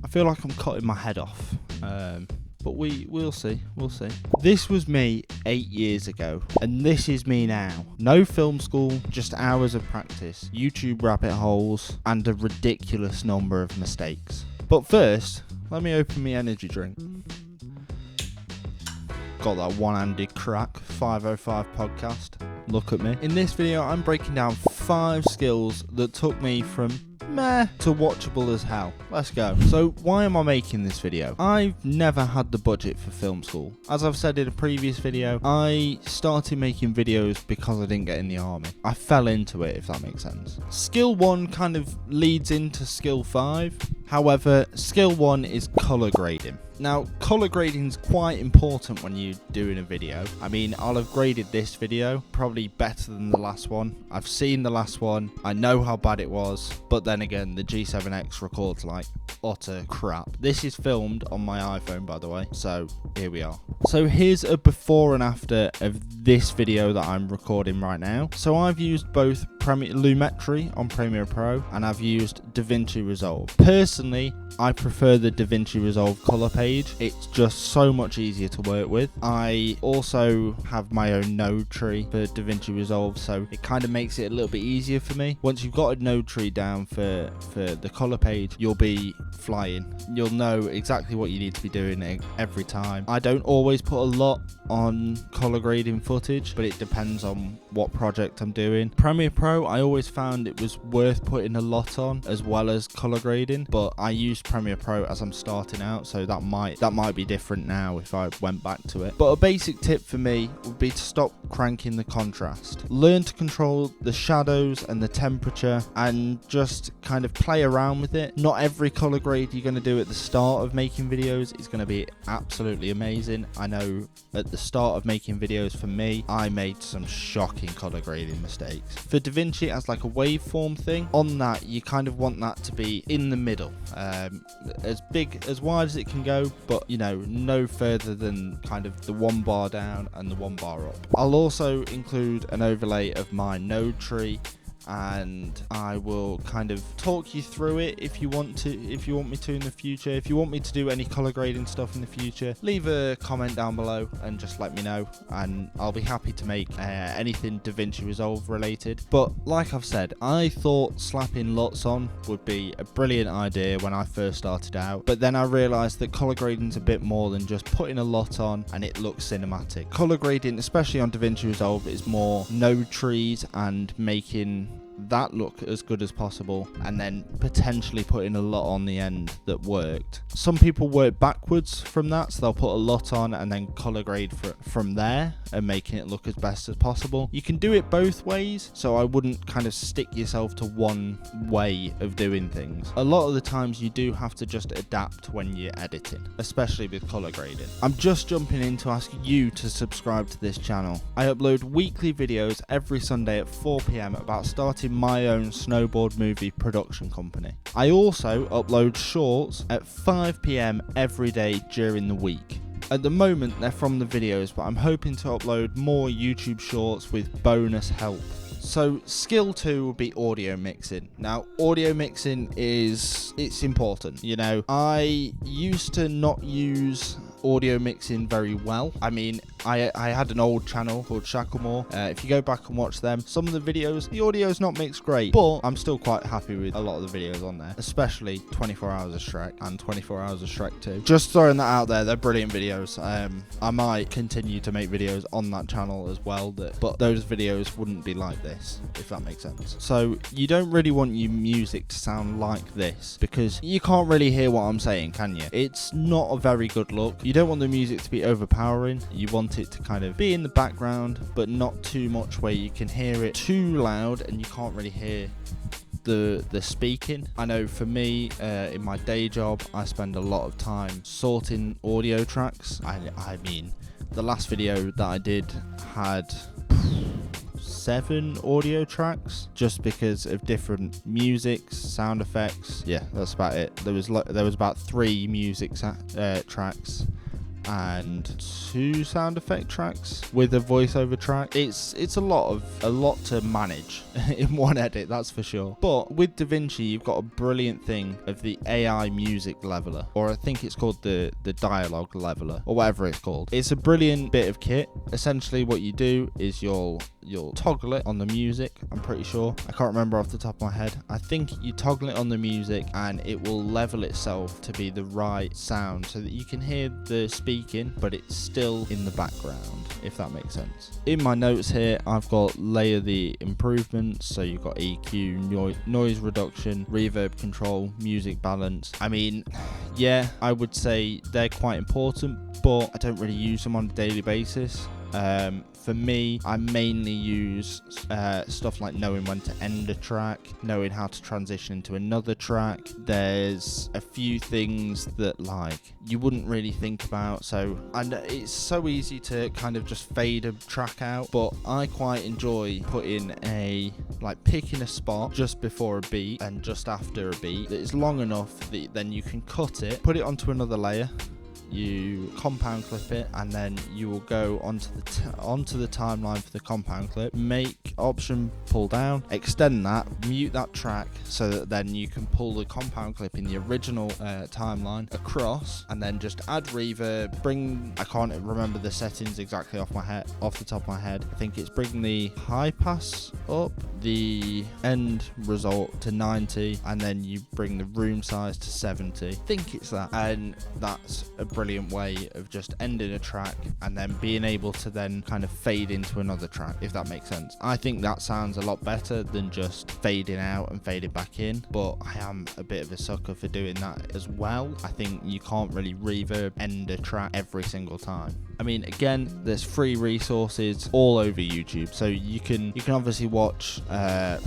I feel like I'm cutting my head off. But we'll see. This was me 8 years ago, and this is me now. No film school, just hours of practice, YouTube rabbit holes, and a ridiculous number of mistakes. But first, let me open my energy drink. Got that one-handed crack, 505 podcast. Look at me. In this video, I'm breaking down 5 skills that took me from meh to watchable as hell. Let's go. So why am I making this video? I've never had the budget for film school. As I've said in a previous video, I started making videos because I didn't get in the army. I fell into it, if that makes sense. Skill 1 kind of leads into skill 5. However, skill 1 is color grading. Now, color grading is quite important when you're doing a video. I mean, I'll have graded this video probably better than the last one. I've seen the last one. I know how bad it was. But then again, the G7X records like utter crap. This is filmed on my iPhone, by the way. So here we are. So here's a before and after of this video that I'm recording right now. So I've used both Lumetri on Premiere Pro and I've used DaVinci Resolve. Personally, I prefer the DaVinci Resolve color page. It's just so much easier to work with. I also have my own node tree for DaVinci Resolve, so it kind of makes it a little bit easier for me. Once you've got a node tree down for the color page, you'll be flying. You'll know exactly what you need to be doing every time. I don't always put a lot on color grading footage, but it depends on what project I'm doing. Premiere Pro, I always found it was worth putting a lot on as well as color grading, but I used Premiere Pro as I'm starting out, so that might be different now if I went back to it. But a basic tip for me would be to stop cranking the contrast. Learn to control the shadows and the temperature and just kind of play around with it. Not every color grade you're going to do at the start of making videos is going to be absolutely amazing. I know at the start of making videos for me, I made some shocking color grading mistakes. For DaVinci, as like a waveform thing, on that you kind of want that to be in the middle, as wide as it can go, but you know, no further than kind of the 1 bar down and the 1 bar up. I'll also include an overlay of my node tree, and I will kind of talk you through it if you want me to in the future. If you want me to do any color grading stuff in the future, leave a comment down below and just let me know, and I'll be happy to make anything DaVinci Resolve related. But like I've said, I thought slapping LUTs on would be a brilliant idea when I first started out, but then I realized that color grading is a bit more than just putting a LUT on and it looks cinematic. Color grading, especially on DaVinci Resolve, is more node trees and making that look as good as possible, and then potentially putting a LUT on the end that worked. Some people work backwards from that, so they'll put a LUT on and then color grade from there and making it look as best as possible. You can do it both ways, so I wouldn't kind of stick yourself to one way of doing things. A lot of the times you do have to just adapt when you're editing, especially with color grading. I'm just jumping in to ask you to subscribe to this channel. I upload weekly videos every Sunday at 4 PM about starting my own snowboard movie production company. I also upload shorts at 5 PM every day during the week. At the moment they're from the videos, but I'm hoping to upload more YouTube shorts with bonus help. So skill 2 would be audio mixing. Now audio mixing it's important. You know, I used to not use audio mixing very well. I mean, I had an old channel called Shacklemore. If you go back and watch them, some of the videos, the audio's not mixed great, but I'm still quite happy with a lot of the videos on there, especially 24 Hours of Shrek and 24 Hours of Shrek 2. Just throwing that out there, they're brilliant videos. I might continue to make videos on that channel as well, but those videos wouldn't be like this, if that makes sense. So you don't really want your music to sound like this, because you can't really hear what I'm saying, can you? It's not a very good look. You don't want the music to be overpowering. You want it to kind of be in the background, but not too much where you can hear it too loud and you can't really hear the speaking. I know for me, in my day job, I spend a lot of time sorting audio tracks. I mean, the last video that I did had 7 audio tracks just because of different musics, sound effects. Yeah, that's about it. There was about 3 music tracks, and 2 sound effect tracks with a voiceover track. It's a lot to manage in one edit, that's for sure. But with DaVinci, you've got a brilliant thing of the AI music leveler, or I think it's called the dialogue leveler, or whatever it's called. It's a brilliant bit of kit. Essentially what you do is you'll toggle it on the music, I'm pretty sure. I can't remember off the top of my head. I think you toggle it on the music and it will level itself to be the right sound so that you can hear the speaking, but it's still in the background, if that makes sense. In my notes here, I've got layer the improvements. So you've got EQ, noise reduction, reverb control, music balance. I mean, yeah, I would say they're quite important, but I don't really use them on a daily basis. For me, I mainly use stuff like knowing when to end a track, knowing how to transition into another track. There's a few things that like you wouldn't really think about, and it's so easy to kind of just fade a track out, but I quite enjoy picking a spot just before a beat and just after a beat that is long enough that then you can cut it, put it onto another layer, you compound clip it, and then you will go onto the timeline for the compound clip, make option pull down, extend that, mute that track so that then you can pull the compound clip in the original timeline across, and then just add reverb, I can't remember the settings exactly off the top of my head. I think it's bringing the high pass up, the end result to 90, and then you bring the room size to 70. I think it's that, and that's a brilliant way of just ending a track and then being able to then kind of fade into another track, if that makes sense. I think that sounds a lot better than just fading out and fading back in, but I am a bit of a sucker for doing that as well. I think you can't really reverb end a track every single time. I mean, again, there's free resources all over YouTube, so you can obviously watch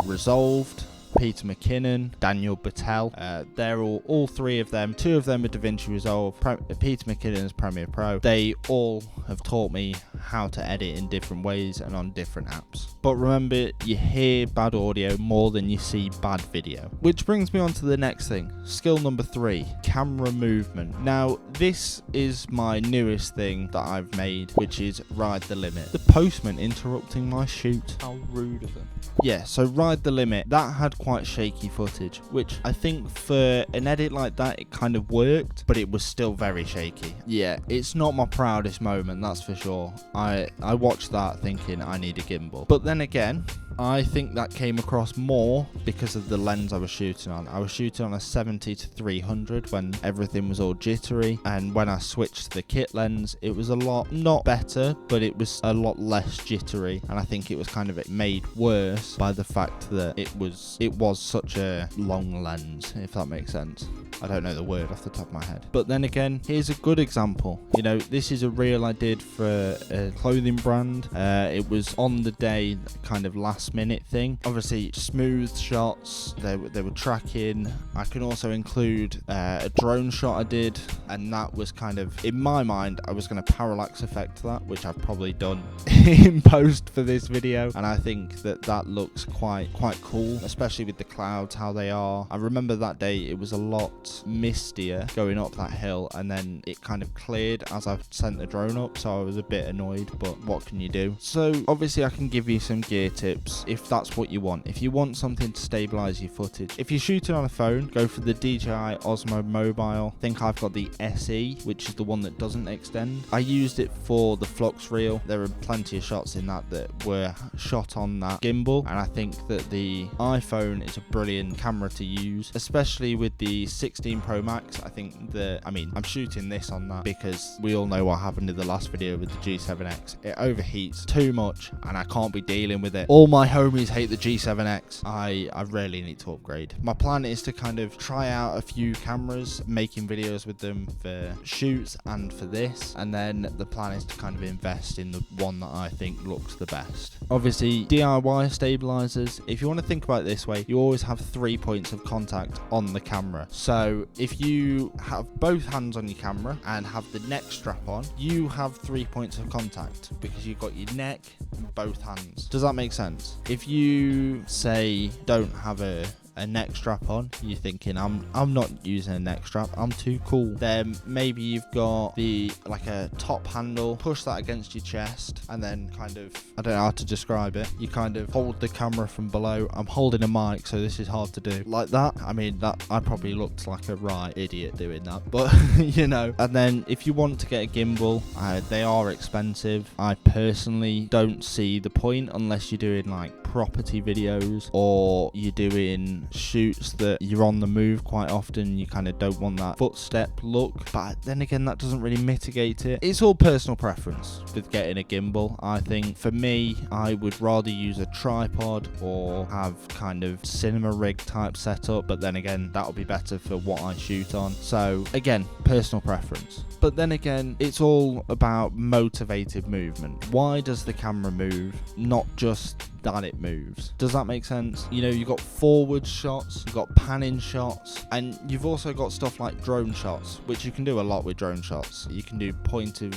Resolved, Peter McKinnon, Daniel Battelle. They're all 3 of them. 2 of them are DaVinci Resolve. Peter McKinnon is Premiere Pro. They all have taught me how to edit in different ways and on different apps. But remember, you hear bad audio more than you see bad video. Which brings me on to the next thing. Skill number 3, camera movement. Now, this is my newest thing that I've made, which is Ride the Limit. The postman interrupting my shoot. How rude of them. Yeah, so Ride the Limit, that had quite shaky footage, which I think for an edit like that, it kind of worked, but it was still very shaky. Yeah, it's not my proudest moment, that's for sure. I watched that thinking I need a gimbal. But then again, I think that came across more because of the lens I was shooting on. I was shooting on a 70-300 when everything was all jittery, and when I switched to the kit lens, it was a lot, not better, but it was a lot less jittery, and I think it was kind of made worse by the fact that it was such a long lens, if that makes sense. I don't know the word off the top of my head. But then again, here's a good example. You know, this is a reel I did for a clothing brand. It was on the day, kind of last minute thing. Obviously, smooth shots. They were tracking. I can also include a drone shot I did, and that was kind of, in my mind, I was going to parallax effect that, which I've probably done in post for this video, and I think that looks quite cool, especially with the clouds, how they are. I remember that day it was a lot mistier going up that hill, and then it kind of cleared as I sent the drone up, so I was a bit annoyed, but what can you do? So obviously I can give you some gear tips if that's what you want. If you want something to stabilize your footage, if you're shooting on a phone, go for the DJI Osmo Mobile. I think I've got the SE, which is the one that doesn't extend. I used it for the Flux reel. There are plenty of shots in that were shot on that gimbal, and I think that the iPhone is a brilliant camera to use, especially with the 16 Pro Max. I'm shooting this on that because we all know what happened in the last video with the G7X. It overheats too much and I can't be dealing with it. All my homies hate the G7X. I really need to upgrade. My plan is to kind of try out a few cameras, making videos with them for shoots and for this, and then the plan is to kind of invest in the one that I think looks the best. Obviously, DIY stabilizers, if you want to think about it this way, you always have 3 points of contact on the camera. So if you have both hands on your camera and have the neck strap on, you have 3 points of contact because you've got your neck and both hands. Does that make sense? If you say don't have a a neck strap on. You're thinking, I'm not using a neck strap, I'm too cool. Then maybe you've got like a top handle, push that against your chest, and then kind of, I don't know how to describe it, you kind of hold the camera from below. I'm holding a mic, so this is hard to do like that. I mean, that I probably looked like a right idiot doing that, but you know. And then if you want to get a gimbal, they are expensive. I personally don't see the point unless you're doing like property videos or you're doing shoots that you're on the move quite often. You kind of don't want that footstep look, but then again, that doesn't really mitigate it. It's all personal preference with getting a gimbal. I think for me, I would rather use a tripod or have kind of cinema rig type setup, but then again, that'll be better for what I shoot on. So again, personal preference. But then again, it's all about motivated movement. Why does the camera move? Not just that it moves. Does that make sense? You know, you've got forward shots, you've got panning shots, and you've also got stuff like drone shots, which you can do a lot with drone shots. You can do point of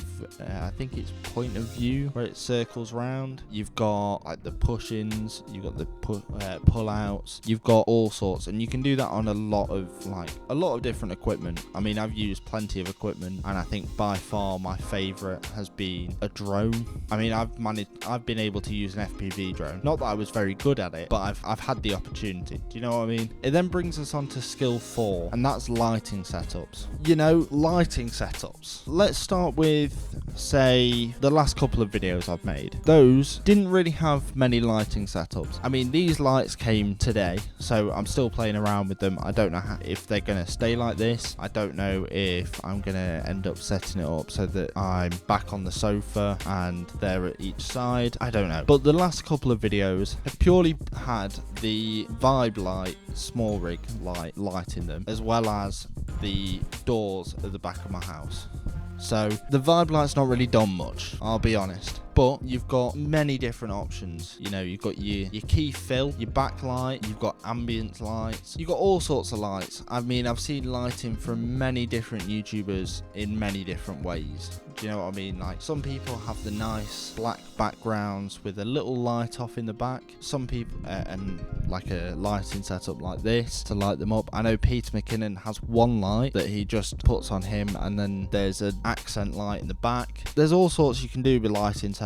view, where it circles round. You've got like the push-ins, you've got the pull-outs, you've got all sorts, and you can do that on a lot of different equipment. I mean, I've used plenty of equipment, and I think by far my favorite has been a drone. I mean, I've been able to use an FPV drone. Not that I was very good at it, but I've had the opportunity. Do you know what I mean? It then brings us on to skill 4, and that's lighting setups. You know, lighting setups. Let's start with, say, the last couple of videos I've made. Those didn't really have many lighting setups. I mean, these lights came today, so I'm still playing around with them. I don't know if they're going to stay like this. I don't know if I'm going to end up setting it up so that I'm back on the sofa and they're at each side. I don't know. But the last couple of videos have purely had the vibe light, small rig light in them, as well as the doors at the back of my house. So the vibe light's not really done much, I'll be honest. But you've got many different options. You know, you've got your key fill, your backlight, you've got ambient lights, you've got all sorts of lights. I mean, I've seen lighting from many different YouTubers in many different ways. Do you know what I mean? Like, some people have the nice black backgrounds with a little light off in the back. Some people, and like a lighting setup like this to light them up. I know Peter McKinnon has one light that he just puts on him, and then there's an accent light in the back. There's all sorts you can do with lighting setups.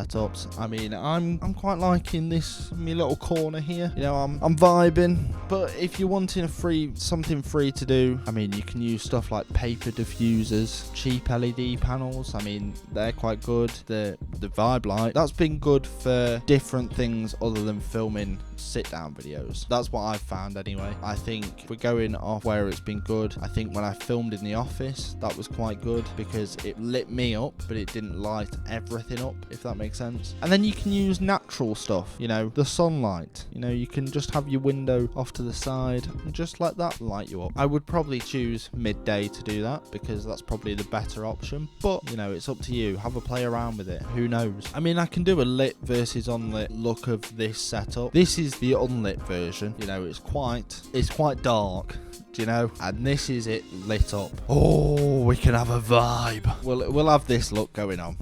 I mean, I'm quite liking this, me little corner here. You know, I'm vibing. But if you're wanting something free to do, I mean, you can use stuff like paper diffusers, cheap LED panels. I mean, they're quite good. The vibe light, that's been good for different things other than filming sit down videos. That's what I've found anyway. I think we're going off where it's been good. I think when I filmed in the office, that was quite good because it lit me up, but it didn't light everything up, if that makes sense. And then you can use natural stuff, you know, the sunlight. You know, you can just have your window off to the side and just let that light you up. I would probably choose midday to do that because that's probably the better option, but you know, it's up to you. Have a play around with it. Who knows? I mean, I can do a lit versus unlit look of this setup. This is the unlit version. You know, it's quite dark. Do you know? And this is it lit up. Oh, we can have a vibe. We'll have this look going on.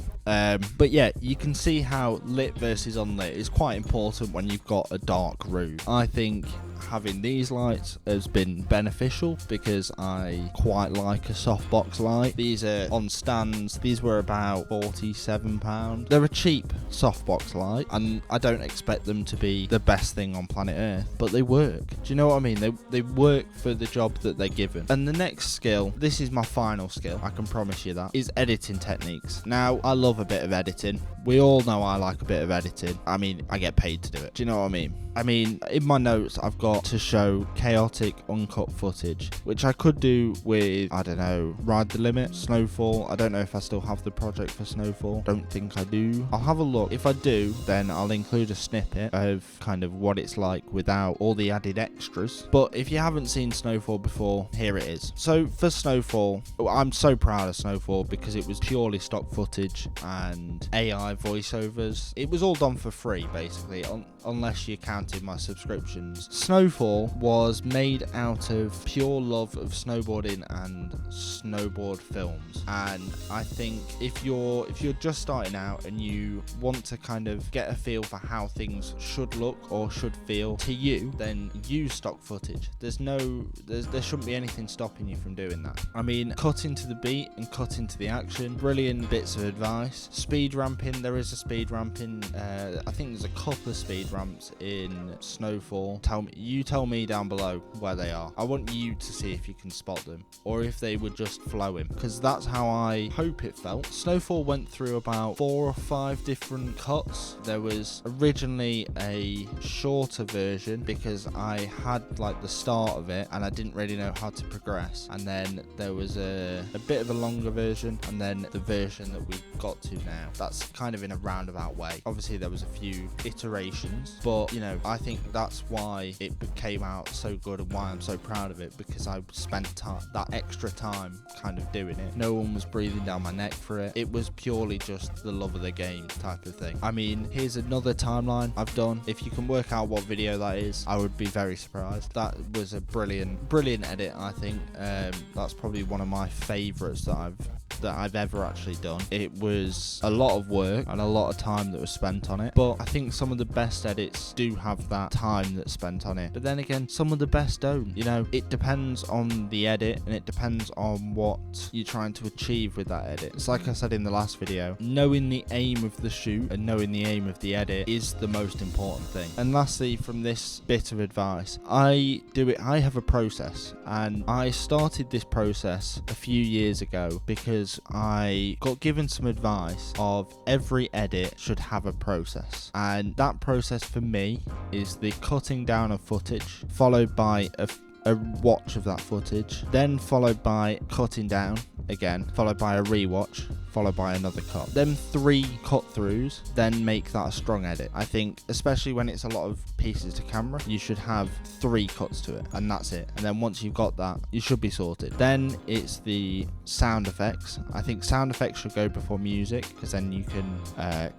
But yeah, you can see how lit versus unlit is quite important when you've got a dark room. I think having these lights has been beneficial because I quite like a softbox light. These are on stands. These were about £47. They're a cheap softbox light, and I don't expect them to be the best thing on planet Earth, but they work. Do you know what I mean? They work for the job that they're given. And the next skill, this is my final skill, I can promise you that, is editing techniques. Now, I love a bit of editing. We all know I like a bit of editing. I mean, I get paid to do it. Do you know what I mean? I mean, in my notes, I've got to show chaotic, uncut footage, which I could do with, I don't know, Ride the Limit, Snowfall. I don't know if I still have the project for Snowfall. Don't think I do. I'll have a look. If I do, then I'll include a snippet of kind of what it's like without all the added extras. But if you haven't seen Snowfall before, here it is. So for Snowfall, I'm so proud of Snowfall because it was purely stock footage and AI voiceovers. It was all done for free, basically, unless you counted my subscriptions. Snowfall was made out of pure love of snowboarding and snowboard films, and I think if you're just starting out and you want to kind of get a feel for how things should look or should feel to you, then use stock footage. There shouldn't be anything stopping you from doing that. I mean, cut into the beat and cut into the action. Brilliant bits of advice. Speed ramping, there is a speed ramping. I think there's a couple of speed ramps in Snowfall. You tell me down below where they are. I want you to see if you can spot them or if they were just flowing, because that's how I hope it felt. Snowfall went through about 4 or 5 different cuts. There was originally a shorter version because I had like the start of it and I didn't really know how to progress, and then there was a bit of a longer version, and then the version that we've got to now. That's kind of in a roundabout way. Obviously there was a few iterations, but you know, I think that's why it came out so good and why I'm so proud of it, because I spent that extra time kind of doing it. No one was breathing down my neck for it. It was purely just the love of the game type of thing. I mean, here's another timeline I've done. If you can work out what video that is, I would be very surprised. That was a brilliant edit, I think. That's probably one of my favorites that I've ever actually done. It was a lot of work and a lot of time that was spent on it, but I think some of the best edits do have that time that's spent on it. But then again, some of the best don't. You know, it depends on the edit and it depends on what you're trying to achieve with that edit. It's like I said in the last video, knowing the aim of the shoot and knowing the aim of the edit is the most important thing. And lastly, from this bit of advice, I have a process, and I started this process a few years ago because I got given some advice of every edit should have a process, and that process for me is the cutting down of footage followed by a watch of that footage, then followed by cutting down again, followed by a rewatch, followed by another cut. Them 3 cut throughs then make that a strong edit. I think especially when it's a lot of pieces to camera, you should have 3 cuts to it and that's it. And then once you've got that, you should be sorted. Then it's the sound effects. I think sound effects should go before music, because then you can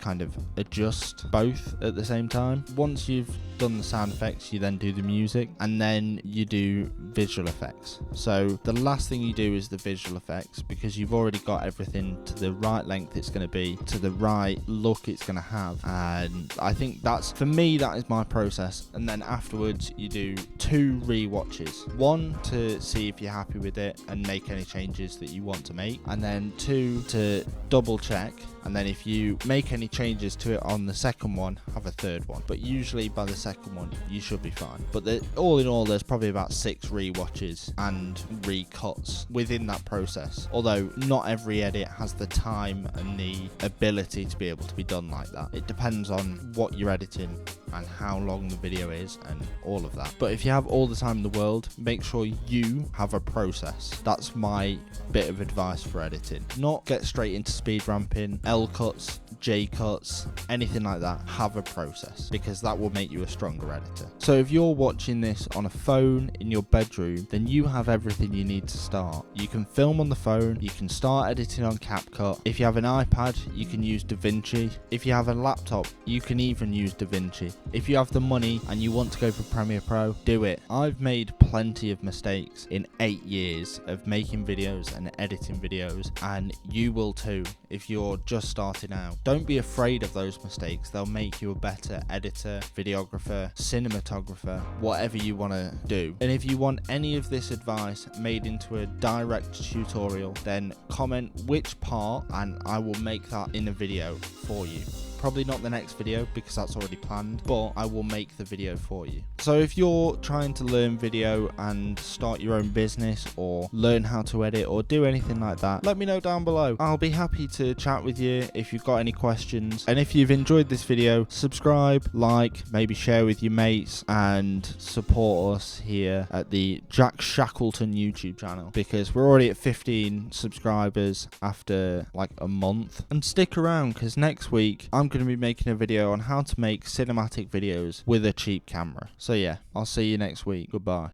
kind of adjust both at the same time. Once you've done the sound effects, you then do the music, and then you do visual effects. So the last thing you do is the visual effects, because you've already got everything to the right length it's going to be, to the right look it's going to have. And I think that's, for me, that is my process. And then afterwards you do 2 rewatches, 1 to see if you're happy with it and make any changes that you want to make, and then 2 to double check, and then if you make any changes to it on the second one, have a third one. But usually by the second one you should be fine. But all in all, there's probably about 6 rewatches and recuts within that process, although not every edit has the time and the ability to be able to be done like that. It depends on what you're editing and how long the video is and all of that. But if you have all the time in the world, make sure you have a process. That's my bit of advice for editing. Not get straight into speed ramping, L cuts, J cuts, anything like that. Have a process, because that will make you a stronger editor. So if you're watching this on a phone in your bedroom, then you have everything you need to start. You can film on the phone, you can start editing on CapCut. If you have an iPad, you can use DaVinci. If you have a laptop, you can even use DaVinci. If you have the money and you want to go for Premiere Pro, do it. I've made plenty of mistakes in 8 years of making videos and editing videos, and you will too if you're just starting out. Don't be afraid of those mistakes. They'll make you a better editor, videographer, cinematographer, whatever you want to do. And if you want any of this advice made into a direct tutorial, then comment which part and I will make that in a video for you. Probably not the next video because that's already planned, but I will make the video for you. So if you're trying to learn video and start your own business or learn how to edit or do anything like that, let me know down below. I'll be happy to chat with you if you've got any questions. And if you've enjoyed this video, subscribe, like, maybe share with your mates, and support us here at the Jack Shackleton YouTube channel, because we're already at 15 subscribers after like a month. And stick around, because next week I'm going to be making a video on how to make cinematic videos with a cheap camera. So yeah, I'll see you next week. Goodbye.